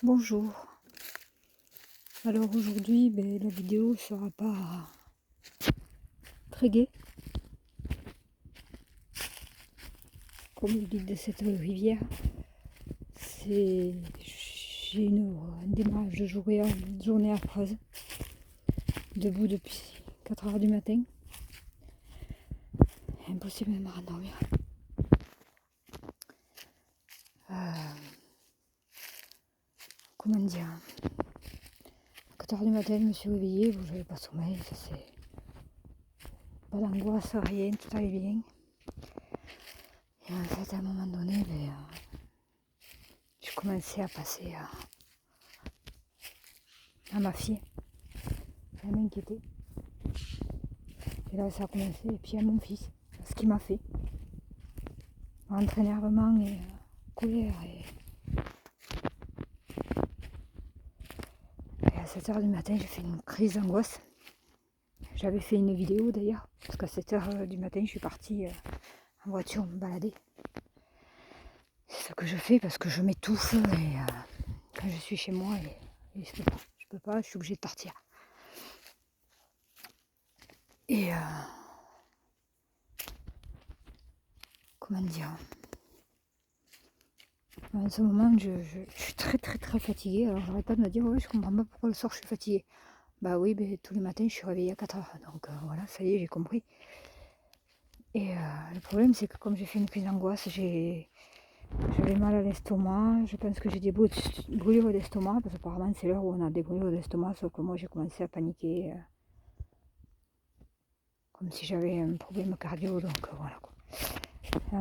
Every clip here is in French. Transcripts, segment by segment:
Bonjour, alors aujourd'hui la vidéo sera pas très gaie comme le dit de cette rivière. J'ai un démarrage de journée affreuse, debout depuis 4 heures du matin, impossible de me rendormir. Comment dire, à 4 heures du matin je me suis réveillée, bon, j'avais pas sommeil, ça c'est pas d'angoisse, rien, tout allait bien. Et en fait à un moment donné, je commençais à passer à ma fille, elle m'inquiétait. Et là ça a commencé, et puis à mon fils, ce qu'il m'a fait, entre énervement et colère. Et à 7 heures du matin, j'ai fait une crise d'angoisse. J'avais fait une vidéo d'ailleurs, parce qu'à 7 heures du matin, je suis partie en voiture me balader. C'est ce que je fais parce que je m'étouffe et quand je suis chez moi, et je peux pas, je suis obligée de partir. Et comment dire, en ce moment, je suis très très très fatiguée. Alors j'arrête pas de me dire, ouais, je comprends pas pourquoi le soir je suis fatiguée. Bah oui, tous les matins je suis réveillée à 4 heures. Donc voilà, ça y est, j'ai compris. Et le problème, c'est que comme j'ai fait une crise d'angoisse, j'avais mal à l'estomac. Je pense que j'ai des brûlures d'estomac, parce qu'apparemment c'est l'heure où on a des brûlures d'estomac, sauf que moi j'ai commencé à paniquer, comme si j'avais un problème cardio, donc voilà quoi.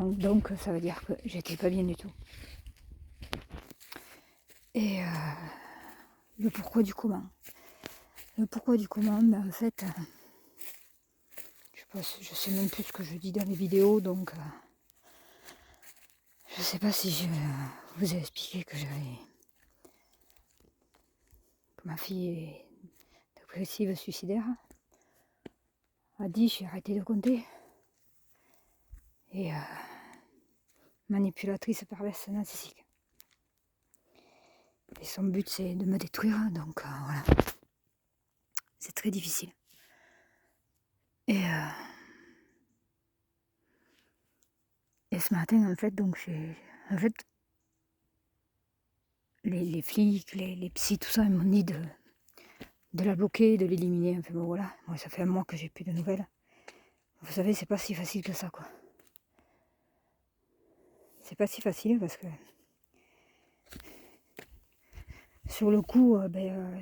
Donc ça veut dire que j'étais pas bien du tout. Et le pourquoi du comment. Le pourquoi du comment, en fait, je sais même plus ce que je dis dans les vidéos, donc je sais pas si je vous ai expliqué que ma fille est dépressive suicidaire. A dit, j'ai arrêté de compter. Et manipulatrice perverse narcissique. Et son but c'est de me détruire, donc voilà. C'est très difficile. Et ce matin en fait, les flics, les psys, tout ça, ils m'ont dit de la bloquer, de l'éliminer. Enfin bon voilà, moi ça fait un mois que j'ai plus de nouvelles. Vous savez, c'est pas si facile que ça quoi. C'est pas si facile parce que sur le coup,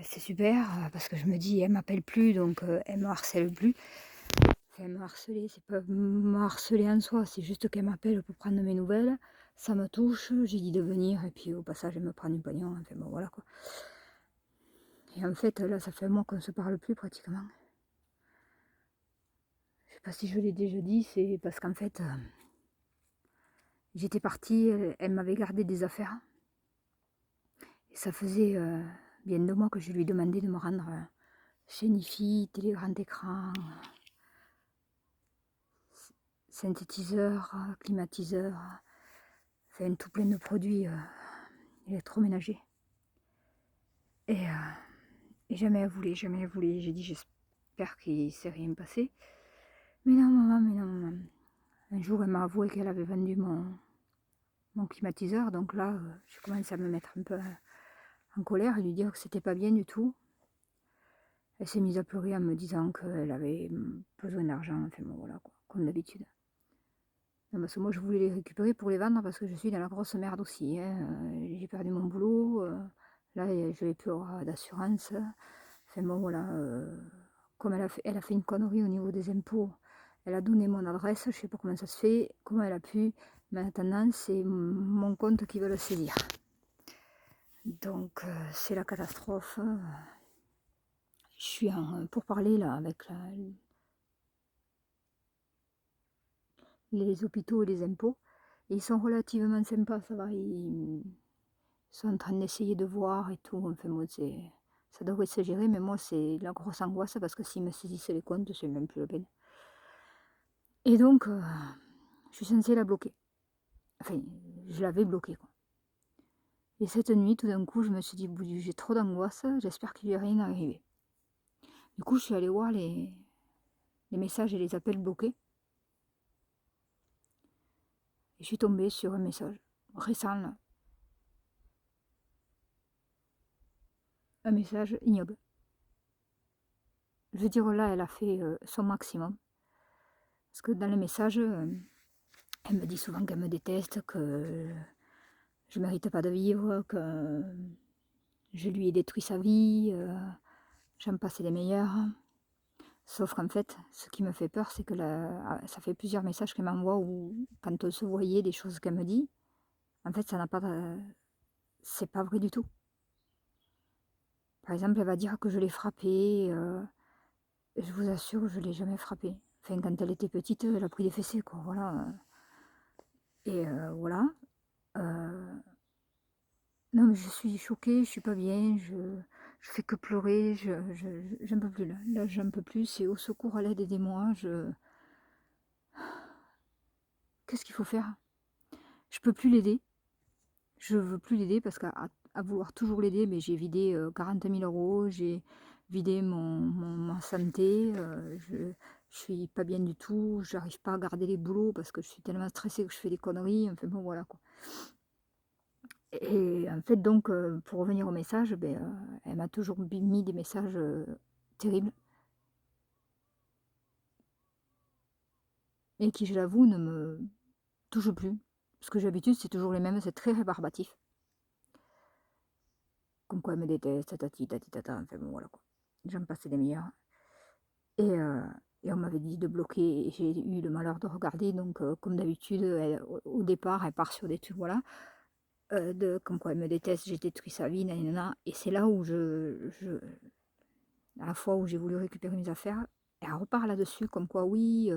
c'est super, parce que je me dis, elle m'appelle plus, donc elle me harcèle plus. Elle me harceler, c'est pas me harceler en soi, c'est juste qu'elle m'appelle pour prendre mes nouvelles, ça me touche, j'ai dit de venir, et puis au passage elle me prend du pognon, enfin bon voilà quoi. Et en fait là ça fait un mois qu'on se parle plus pratiquement. Je sais pas si je l'ai déjà dit, c'est parce qu'en fait j'étais partie, elle m'avait gardé des affaires, et ça faisait bien 2 mois que je lui demandais de me rendre chez Nifi, télé grand écran, synthétiseur, climatiseur, enfin tout plein de produits électroménagers. Et jamais elle voulait, jamais elle voulait. J'ai dit j'espère qu'il ne s'est rien passé. Mais non maman, mais non maman. Un jour elle m'a avoué qu'elle avait vendu mon climatiseur, donc là j'ai commencé à me mettre un peu en colère et lui dire que c'était pas bien du tout. Elle s'est mise à pleurer en me disant qu'elle avait besoin d'argent, enfin bon voilà quoi, comme d'habitude. Parce que moi je voulais les récupérer pour les vendre parce que je suis dans la grosse merde aussi. J'ai perdu mon boulot, là je n'ai plus d'assurance. Enfin bon voilà, comme elle a fait une connerie au niveau des impôts, elle a donné mon adresse, je ne sais pas comment ça se fait, comment elle a pu, mais maintenant c'est mon compte qui veut le saisir. Donc c'est la catastrophe. Je suis pour parler là avec les hôpitaux et les impôts. Et ils sont relativement sympas, ça va, ils sont en train d'essayer de voir et tout. Enfin moi ça devrait se gérer, mais moi c'est la grosse angoisse parce que s'ils me saisissent les comptes, c'est même plus la peine. Et donc je suis censée la bloquer. Enfin, je l'avais bloquée quoi. Et cette nuit, tout d'un coup, je me suis dit: «Bouh, j'ai trop d'angoisse, j'espère qu'il lui est rien arrivé». Du coup, je suis allée voir les messages et les appels bloqués et je suis tombée sur un message récent là, un message ignoble. Je veux dire là, elle a fait, son maximum parce que dans le message, elle me dit souvent qu'elle me déteste, que je mérite pas de vivre, que je lui ai détruit sa vie, j'en passais les meilleurs. Sauf qu'en fait, ce qui me fait peur, c'est que ça fait plusieurs messages qu'elle m'envoie où quand on se voyait, des choses qu'elle me dit, en fait, ça n'a pas de c'est pas vrai du tout. Par exemple, elle va dire que je l'ai frappée, je vous assure, je l'ai jamais frappée. Enfin, quand elle était petite, elle a pris des fessées, quoi, voilà, et voilà, heu, non, mais je suis choquée, je suis pas bien, je fais que pleurer, j'en peux plus là. Là, j'en peux plus, c'est: «Au secours, à l'aide, aidez-moi», qu'est-ce qu'il faut faire? Je peux plus l'aider. Je veux plus l'aider parce qu'à vouloir toujours l'aider, mais j'ai vidé, 40 000 €, j'ai vidé ma santé, je suis pas bien du tout, j'arrive pas à garder les boulots parce que je suis tellement stressée que je fais des conneries, enfin bon voilà quoi. Et en fait donc, pour revenir au message, elle m'a toujours mis des messages, terribles et qui je l'avoue ne me touchent plus. Parce que d'habitude c'est toujours les mêmes, c'est très rébarbatif. Comme quoi elle me déteste, tatati tatitata, enfin bon voilà quoi. J'en passais des meilleurs. Et et on m'avait dit de bloquer et j'ai eu le malheur de regarder donc comme d'habitude, au départ, elle part sur des trucs voilà, de comme quoi elle me déteste, j'ai détruit sa vie, na na et c'est là où à la fois où j'ai voulu récupérer mes affaires, elle repart là-dessus comme quoi oui,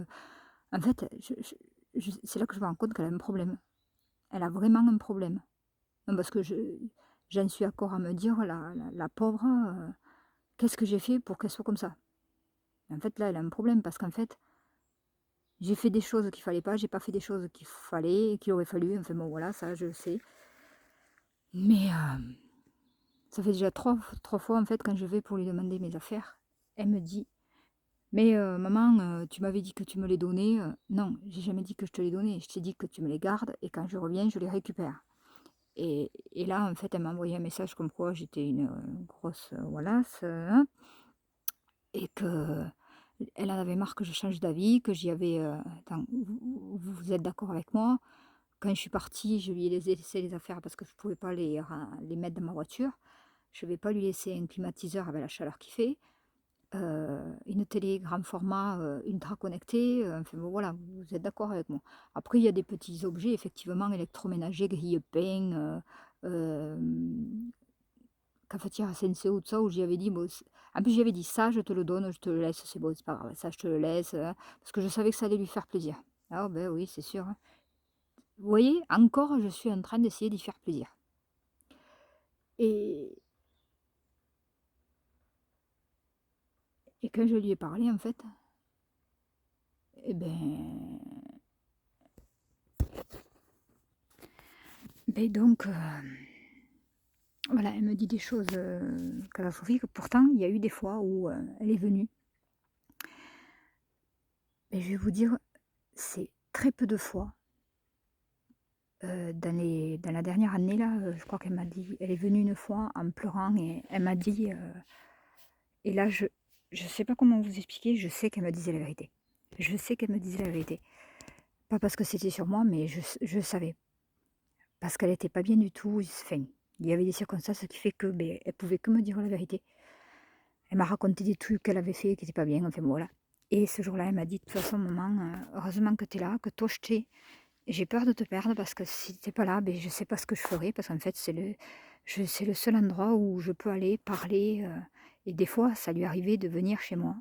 en fait, c'est là que je me rends compte qu'elle a un problème. Elle a vraiment un problème. Non parce que j'en suis encore à me dire: «La pauvre, qu'est-ce que j'ai fait pour qu'elle soit comme ça?» En fait, là, elle a un problème parce qu'en fait j'ai fait des choses qu'il fallait pas, j'ai pas fait des choses qu'il fallait, qu'il aurait fallu, enfin bon voilà, ça je le sais. Mais, ça fait déjà trois fois en fait quand je vais pour lui demander mes affaires, elle me dit: «Mais, maman, tu m'avais dit que tu me les donnais», non, j'ai jamais dit que je te les donnais, je t'ai dit que tu me les gardes et quand je reviens, je les récupère. Et là, en fait, elle m'a envoyé un message comme quoi j'étais une, grosse, Wallace, hein, et que elle en avait marre que je change d'avis, que j'y avais, attends, vous êtes d'accord avec moi? Quand je suis partie, je lui ai laissé les affaires parce que je ne pouvais pas les mettre dans ma voiture. Je ne vais pas lui laisser un climatiseur avec la chaleur qu'il fait, une télé grand format, ultra connectée, enfin bon voilà, vous êtes d'accord avec moi. Après il y a des petits objets effectivement électroménagers, grille-pain, cafetière SNCO, tout ça, où j'y avais dit: «Bon» en plus j'y dit: «Ça je te le donne, je te le laisse, c'est bon, c'est pas grave, ça je te le laisse», parce que je savais que ça allait lui faire plaisir. Ah ben oui, c'est sûr, hein. Vous voyez, encore, je suis en train d'essayer d'y faire plaisir. Et, et quand je lui ai parlé, en fait, eh donc, voilà, elle me dit des choses catastrophiques. Pourtant, il y a eu des fois où elle est venue. Et je vais vous dire, c'est très peu de fois. Dans la dernière année, là, je crois qu'elle m'a dit, elle est venue une fois en pleurant et elle m'a dit, et là, je ne sais pas comment vous expliquer, je sais qu'elle me disait la vérité. Je sais qu'elle me disait la vérité. Pas parce que c'était sur moi, mais je savais. Parce qu'elle était pas bien du tout, enfin, il y avait des circonstances qui fait que, elle pouvait que me dire la vérité. Elle m'a raconté des trucs qu'elle avait fait qui étaient pas bien, enfin bon, voilà. Et ce jour-là, elle m'a dit: «De toute façon maman, heureusement que tu es là, que toi je t'ai. J'ai peur de te perdre parce que si tu es pas là, je sais pas ce que je ferais» parce qu'en fait c'est le seul endroit où je peux aller parler, et des fois ça lui arrivait de venir chez moi.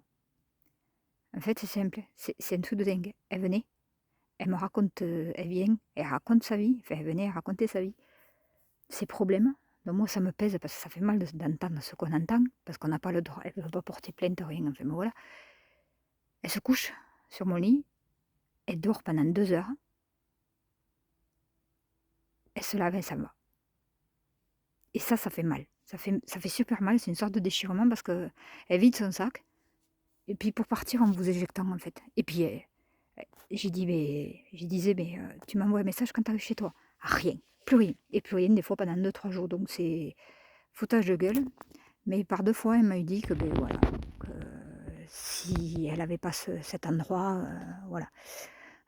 En fait, c'est simple, c'est un truc de dingue. Elle venait, elle me raconte, elle vient, elle raconte sa vie, enfin elle venait raconter sa vie. Ses problèmes. Donc moi, ça me pèse parce que ça fait mal d'entendre ce qu'on entend, parce qu'on n'a pas le droit, elle ne peut pas porter plainte, rien, enfin bon, voilà. Elle se couche sur mon lit, elle dort pendant 2 heures, elle se lave, elle s'en va. Et ça fait mal. Ça fait super mal, c'est une sorte de déchirement parce qu'elle vide son sac. Et puis pour partir en vous éjectant en fait. Et puis je disais, mais tu m'envoies un message quand tu arrives chez toi. Ah, rien, plus rien. Et plus rien des fois pendant 2-3 jours. Donc c'est foutage de gueule. Mais par 2 fois, elle m'a dit que ben voilà, que si elle n'avait pas cet endroit, voilà.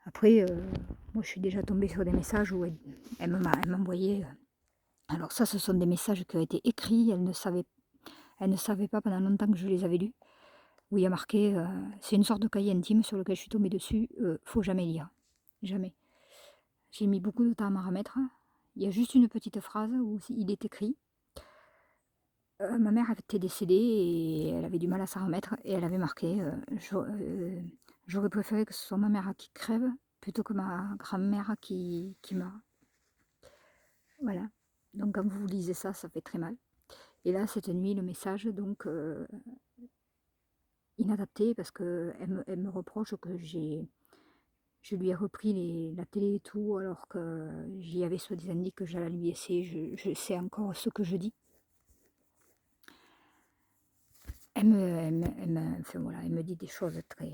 Après, moi je suis déjà tombée sur des messages où elle m'envoyait. Alors ça, ce sont des messages qui ont été écrits. Elle ne savait pas pendant longtemps que je les avais lus. Où il y a marqué, c'est une sorte de cahier intime sur lequel je suis tombée dessus, faut jamais lire. Jamais. J'ai mis beaucoup de temps à m'en remettre. Il y a juste une petite phrase où il est écrit. Ma mère était décédée et elle avait du mal à s'en remettre et elle avait marqué j'aurais préféré que ce soit ma mère qui crève plutôt que ma grand-mère qui meurt. Voilà. Donc quand vous lisez ça, ça fait très mal. Et là, cette nuit, le message, donc inadapté parce qu'elle me reproche que je lui ai repris la télé et tout alors que j'y avais soi-disant dit que j'allais lui laisser, je sais encore ce que je dis. Enfin, voilà, elle me dit des choses très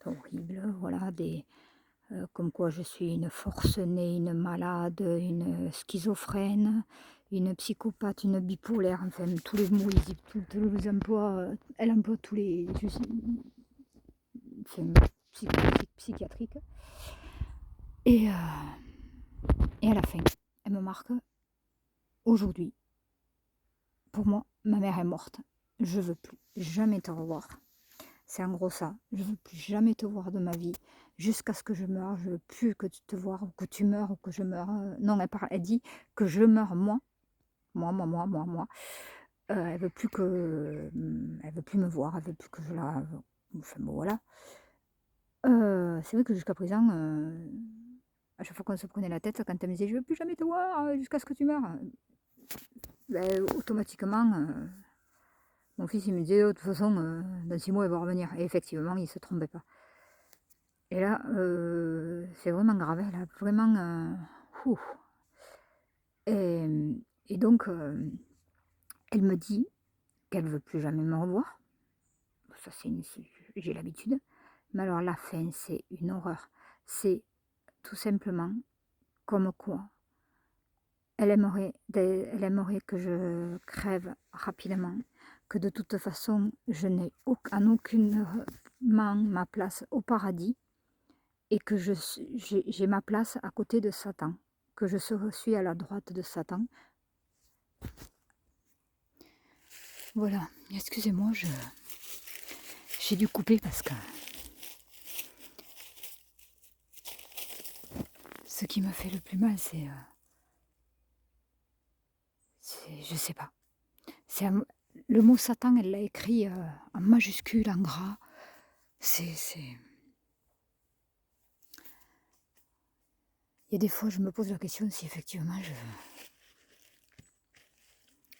horribles, voilà, comme quoi je suis une forcenée, une malade, une schizophrène, une psychopathe, une bipolaire, enfin tous les mots, tous les emplois, elle emploie tous les enfin, psychiatriques. Et à la fin, elle me marque aujourd'hui. Pour moi, ma mère est morte. Je veux plus jamais te revoir. C'est en gros ça. Je veux plus jamais te voir de ma vie jusqu'à ce que je meure. Je veux plus que tu te vois ou que tu meurs ou que je meure. Non, elle dit que je meurs moi. Moi. Elle veut plus elle veut plus me voir. Elle veut plus que je la. Enfin bon, voilà. C'est vrai que jusqu'à présent, à chaque fois qu'on se prenait la tête, quand elle me disait je veux plus jamais te voir jusqu'à ce que tu meurs, ben, automatiquement. Mon fils, il me disait, de toute façon, dans 6 mois, elle va revenir. Et effectivement, il ne se trompait pas. Et là, c'est vraiment grave. Elle a vraiment... ouf. Et donc, elle me dit qu'elle ne veut plus jamais me revoir. Ça, j'ai l'habitude. Mais alors, la fin, c'est une horreur. C'est tout simplement comme quoi elle aimerait que je crève rapidement, que de toute façon, je n'ai en aucunement ma place au paradis et que j'ai ma place à côté de Satan, que je suis à la droite de Satan. Voilà, excusez-moi, j'ai dû couper parce que ce qui me fait le plus mal, c'est je sais pas. Le mot Satan, elle l'a écrit en majuscule, en gras. Il y a des fois, je me pose la question si effectivement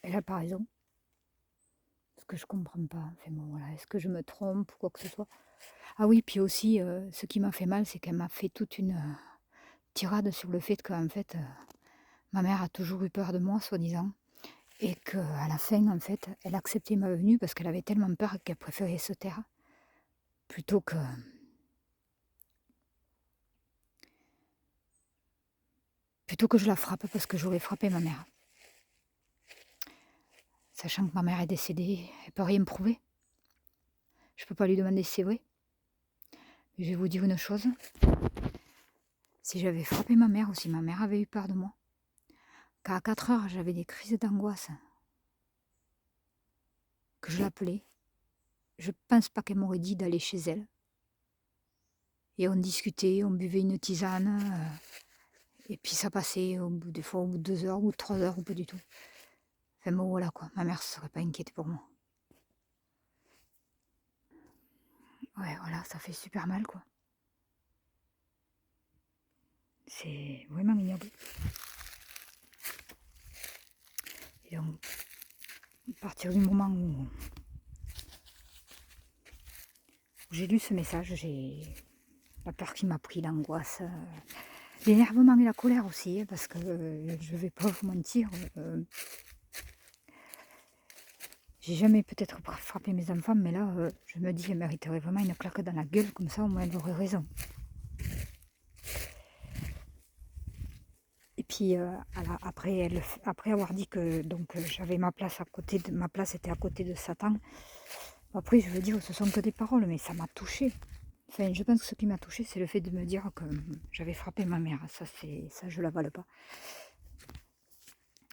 elle a pas raison. Parce que je comprends pas. Enfin bon, voilà. Est-ce que je me trompe ou quoi que ce soit? Ah oui, puis aussi, ce qui m'a fait mal, c'est qu'elle m'a fait toute une tirade sur le fait qu'en fait, ma mère a toujours eu peur de moi, soi-disant. Et qu'à la fin, en fait, elle acceptait ma venue parce qu'elle avait tellement peur qu'elle préférait se taire. Plutôt que je la frappe parce que j'aurais frappé ma mère. Sachant que ma mère est décédée, elle peut rien me prouver. Je peux pas lui demander si c'est vrai. Mais je vais vous dire une chose. Si j'avais frappé ma mère ou si ma mère avait eu peur de moi, qu'à 4 heures j'avais des crises d'angoisse, que je l'appelais, je pense pas qu'elle m'aurait dit d'aller chez elle. Et on discutait, on buvait une tisane, et puis ça passait des fois au bout de 2 heures, au bout de 3 heures, ou pas du tout. Enfin bon voilà quoi, ma mère ne serait pas inquiète pour moi. Ouais voilà, ça fait super mal quoi. C'est vraiment ignoble. Et donc, à partir du moment où j'ai lu ce message, j'ai la peur qui m'a pris, l'angoisse, l'énervement et la colère aussi, parce que je vais pas vous mentir, J'ai jamais peut-être frappé mes enfants, mais là, je me dis, elle mériterait vraiment une claque dans la gueule, comme ça, au moins, elle aurait raison. Et puis, après avoir dit que donc j'avais ma place à côté de ma place était à côté de Satan, après, je veux dire, ce sont que des paroles, mais ça m'a touchée. Enfin, je pense que ce qui m'a touchée, c'est le fait de me dire que j'avais frappé ma mère. Ça, je l'avale pas.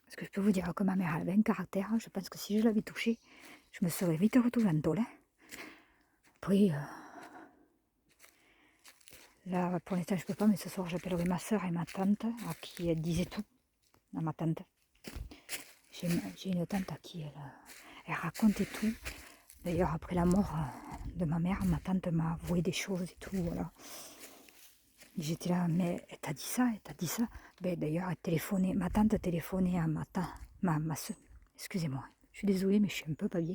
Parce que je peux vous dire que ma mère avait un caractère. Je pense que si je l'avais touchée, je me serais vite retrouvée en tôle. Après, là, pour l'instant, je peux pas, mais ce soir, j'appellerai ma soeur et ma tante, à qui elle disait tout, à ma tante. J'ai une tante à qui elle racontait tout. D'ailleurs, après la mort de ma mère, ma tante m'a avoué des choses et tout, voilà. J'étais là, mais elle t'a dit ça, elle t'a dit ça. Ben, d'ailleurs, ma tante téléphonait à ma soeur. Excusez-moi, je suis désolée, mais je suis un peu pas bien.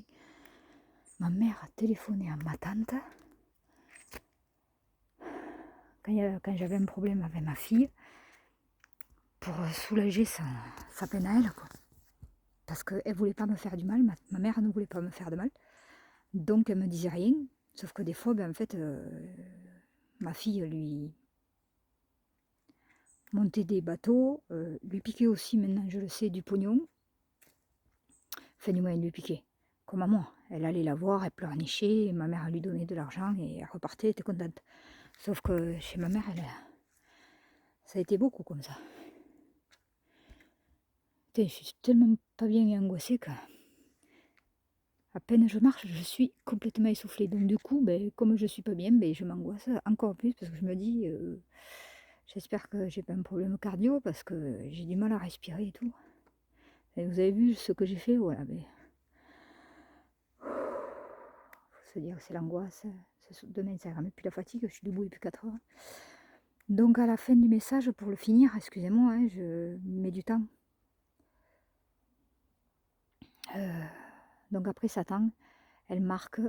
Ma mère a téléphoné à ma tante quand j'avais un problème avec ma fille pour soulager sa peine à elle, quoi. Parce qu'elle ne voulait pas me faire du mal, ma mère ne voulait pas me faire de mal. Donc elle me disait rien. Sauf que des fois, ben, en fait, ma fille lui montait des bateaux, lui piquait aussi, maintenant je le sais, du pognon. Enfin, du moins, elle lui piquait. Comme à moi. Elle allait la voir, elle pleurnichait, et ma mère lui donnait de l'argent et elle repartait, elle était contente. Sauf que chez ma mère, ça a été beaucoup comme ça. Putain, je suis tellement pas bien et angoissée que à peine je marche, je suis complètement essoufflée. Donc du coup, ben, comme je suis pas bien, ben, je m'angoisse encore plus parce que je me dis, j'espère que j'ai pas un problème cardio parce que j'ai du mal à respirer et tout. Et vous avez vu ce que j'ai fait, voilà. Ben, faut se dire que c'est l'angoisse. Demain, ça ira mieux. Puis la fatigue, je suis debout depuis 4 heures. Donc à la fin du message, pour le finir, excusez-moi, hein, je mets du temps. Donc après Satan, elle marque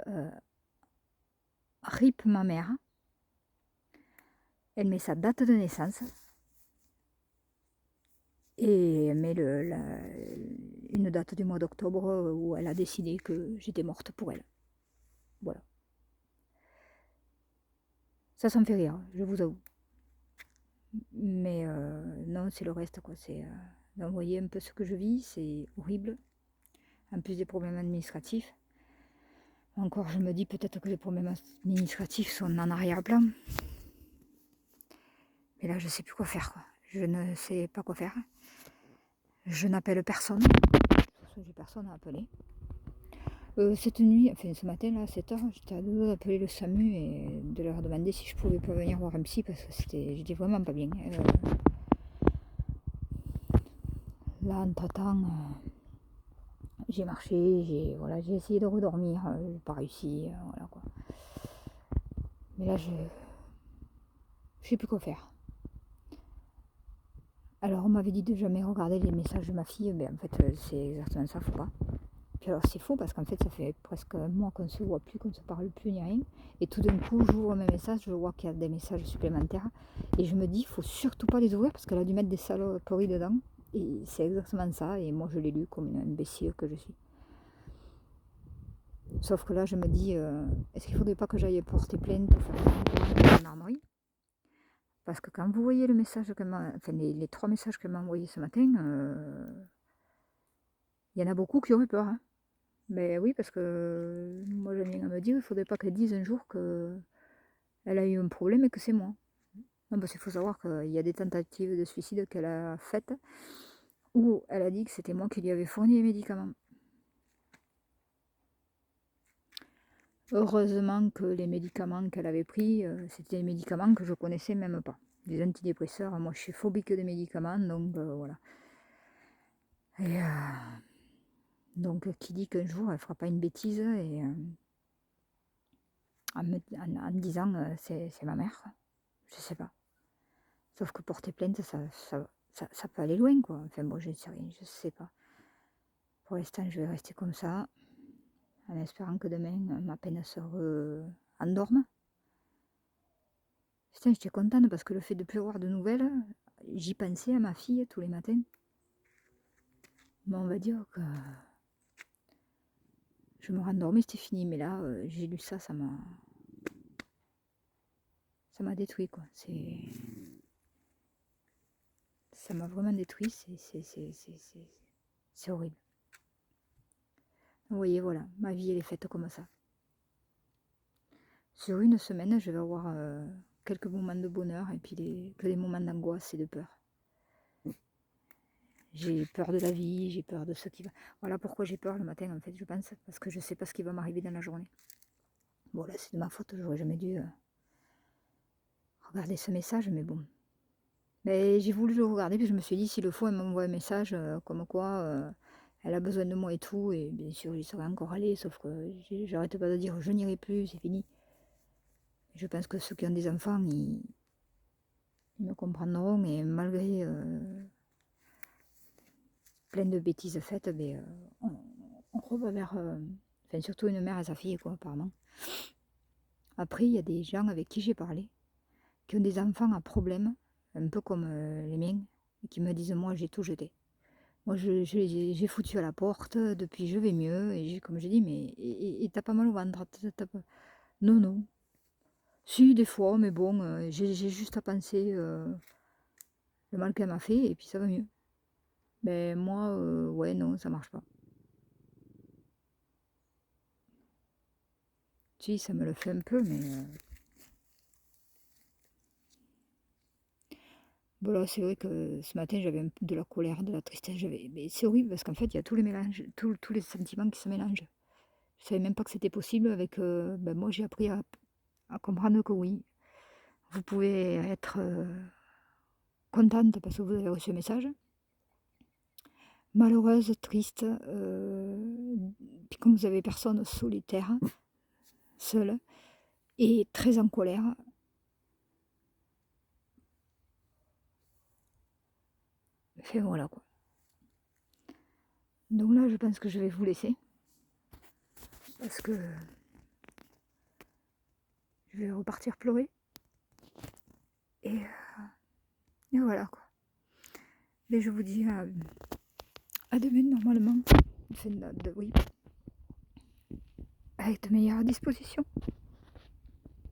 RIP ma mère. Elle met sa date de naissance. Et elle met une date du mois d'octobre où elle a décidé que j'étais morte pour elle. Voilà. Ça me fait rire, je vous avoue. Mais non, c'est le reste, quoi. C'est d'envoyer un peu ce que je vis, c'est horrible. En plus des problèmes administratifs. Encore, je me dis peut-être que les problèmes administratifs sont en arrière-plan. Mais là, je ne sais plus quoi faire, quoi. Je ne sais pas quoi faire. Je n'appelle personne. De toute façon, j'ai personne à appeler. Cette nuit, enfin ce matin là, à 7 h, j'étais à deux doigts d'appeler le SAMU et de leur demander si je pouvais pas venir voir un psy parce que j'étais vraiment pas bien. Là, entre-temps, j'ai marché, j'ai essayé de redormir, j'ai pas réussi, voilà quoi. Mais là, je sais plus quoi faire. Alors, on m'avait dit de jamais regarder les messages de ma fille, mais en fait, c'est exactement ça, faut pas. Puis alors c'est faux parce qu'en fait ça fait presque un mois qu'on ne se voit plus, qu'on ne se parle plus ni rien. Et tout d'un coup j'ouvre mes messages, je vois qu'il y a des messages supplémentaires. Et je me dis, il faut surtout pas les ouvrir parce qu'elle a dû mettre des saloperies dedans. Et c'est exactement ça. Et moi je l'ai lu comme une imbécile que je suis. Sauf que là je me dis, est-ce qu'il ne faudrait pas que j'aille porter plainte ou faire une gendarmerie? Parce que quand vous voyez le message enfin les 3 messages qu'elle m'a envoyés ce matin, il y en a beaucoup qui auraient peur. Hein. Ben oui, parce que moi j'aime bien à me dire, il faudrait pas qu'elle dise un jour qu'elle a eu un problème et que c'est moi. Non, parce qu'il faut savoir qu'il y a des tentatives de suicide qu'elle a faites où elle a dit que c'était moi qui lui avais fourni les médicaments. Heureusement que les médicaments qu'elle avait pris, c'était des médicaments que je connaissais même pas. Des antidépresseurs, moi je suis phobique des médicaments, donc voilà. Et donc qui dit qu'un jour elle fera pas une bêtise et en disant c'est ma mère, je sais pas. Sauf que porter plainte, ça peut aller loin, quoi. Enfin, bon, je ne sais rien, je sais pas. Pour l'instant, je vais rester comme ça, en espérant que demain, ma peine se endorme. Putain, j'étais contente parce que le fait de ne plus avoir de nouvelles, j'y pensais à ma fille tous les matins. Mais on va dire que Je me rendormais, c'était fini. Mais là, j'ai lu ça, ça m'a détruit, quoi. Ça m'a vraiment détruit, c'est horrible. Vous voyez, voilà, ma vie, elle est faite comme ça. Sur une semaine, je vais avoir quelques moments de bonheur et puis que des moments d'angoisse et de peur. J'ai peur de la vie, j'ai peur de ce qui va... Voilà pourquoi j'ai peur le matin, en fait, je pense, parce que je ne sais pas ce qui va m'arriver dans la journée. Bon, là, c'est de ma faute, j'aurais jamais dû regarder ce message, mais bon. Mais j'ai voulu le regarder, puis je me suis dit, s'il le faut, elle m'envoie un message comme quoi elle a besoin de moi et tout, et bien sûr, j'y serais encore allée, sauf que j'arrête pas de dire, je n'irai plus, c'est fini. Je pense que ceux qui ont des enfants, ils me comprendront, et malgré plein de bêtises faites, ben, on revient vers... enfin, surtout une mère et sa fille, quoi, apparemment. Après, il y a des gens avec qui j'ai parlé, qui ont des enfants à problème, un peu comme les miens, et qui me disent, moi, j'ai tout jeté. Moi, j'ai foutu à la porte, depuis je vais mieux, et comme je dis, mais et t'as pas mal au ventre, Non, non. Si, des fois, mais bon, j'ai juste à penser le mal qu'elle m'a fait, et puis ça va mieux. Mais moi, ouais, non, ça marche pas. Si, ça me le fait un peu, mais... Bon, là, c'est vrai que ce matin, j'avais un peu de la colère, de la tristesse. Mais c'est horrible, parce qu'en fait, il y a tous les mélanges, tous les sentiments qui se mélangent. Je savais même pas que c'était possible avec... ben, moi, j'ai appris à comprendre que oui, vous pouvez être contente parce que vous avez reçu un message, malheureuse, triste, puis comme vous avez personne, solitaire, seule, et très en colère. Enfin voilà quoi. Donc là, je pense que je vais vous laisser, parce que je vais repartir pleurer, et voilà quoi. Mais je vous dis à demain normalement, enfin, oui, avec de meilleures dispositions.